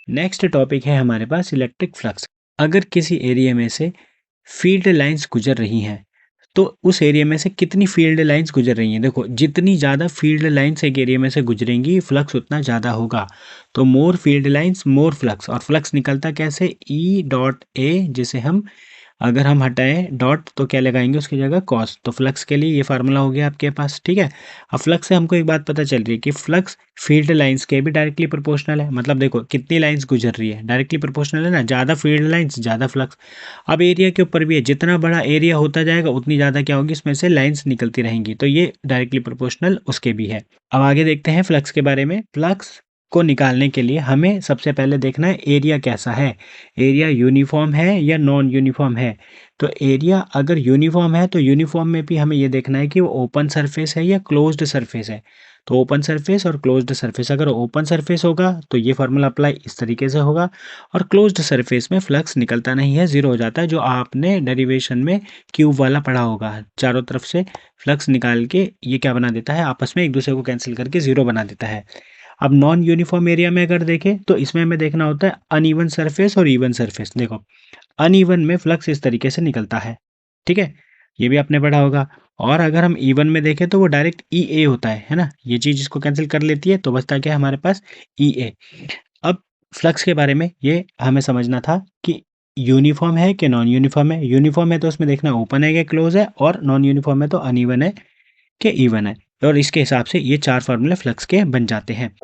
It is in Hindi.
नेक्स्ट टॉपिक है हमारे पास इलेक्ट्रिक फ्लक्स। अगर किसी एरिया में से फील्ड लाइंस गुजर रही हैं तो उस एरिया में से कितनी फील्ड लाइंस गुजर रही हैं। देखो, जितनी ज़्यादा फील्ड लाइंस एक एरिया में से गुजरेंगी फ्लक्स उतना ज़्यादा होगा। तो मोर फील्ड लाइंस मोर फ्लक्स। और फ्लक्स निकलता कैसे, ई डॉट ए, जिसे हम अगर हम हटाएं डॉट तो क्या लगाएंगे उसकी जगह, कॉस। तो फ्लक्स के लिए ये फार्मूला हो गया आपके पास, ठीक है। अब फ्लक्स से हमको एक बात पता चल रही है कि फ्लक्स फील्ड लाइंस के भी डायरेक्टली प्रोपोर्शनल है। मतलब देखो कितनी लाइंस गुजर रही है, डायरेक्टली प्रोपोर्शनल है ना, ज़्यादा फील्ड लाइंस ज़्यादा फ्लक्स। अब एरिया के ऊपर भी है, जितना बड़ा एरिया होता जाएगा उतनी ज़्यादा क्या होगी, इसमें से लाइंस निकलती रहेंगी। तो ये डायरेक्टली प्रोपोर्शनल उसके भी है। अब आगे देखते हैं फ्लक्स के बारे में। फ्लक्स को निकालने के लिए हमें सबसे पहले देखना है एरिया कैसा है, एरिया यूनिफॉर्म है या नॉन यूनिफॉर्म है। तो एरिया अगर यूनिफॉर्म है तो यूनिफॉर्म में भी हमें ये देखना है कि वो ओपन सरफेस है या क्लोज्ड सरफेस है। तो ओपन सरफेस और क्लोज्ड सरफेस, अगर ओपन सरफेस होगा तो ये फार्मूला अप्लाई इस तरीके से होगा, और क्लोज्ड सरफेस में फ्लक्स निकलता नहीं है, जीरो हो जाता है। जो आपने डेरिवेशन में क्यूब वाला पढ़ा होगा, चारों तरफ से फ्लक्स निकाल के ये क्या बना देता है, आपस में एक दूसरे को कैंसिल करके जीरो बना देता है। अब नॉन यूनिफॉर्म एरिया में अगर देखें तो इसमें हमें देखना होता है अनइवन सरफेस और इवन सरफेस। देखो अनइवन में फ्लक्स इस तरीके से निकलता है, ठीक है, ये भी आपने पढ़ा होगा। और अगर हम इवन में देखें तो वो डायरेक्ट ई ए होता है ना, ये चीज़ इसको कैंसिल कर लेती है, तो बचता क्या है हमारे पास, ई ए। अब फ्लक्स के बारे में ये हमें समझना था कि यूनिफॉर्म है कि नॉन यूनिफॉर्म है। यूनिफॉर्म है तो उसमें देखना ओपन है कि क्लोज है, और नॉन यूनिफॉर्म है तो अनइवन है कि इवन है। और इसके हिसाब से ये चार फार्मूले फ्लक्स के बन जाते हैं।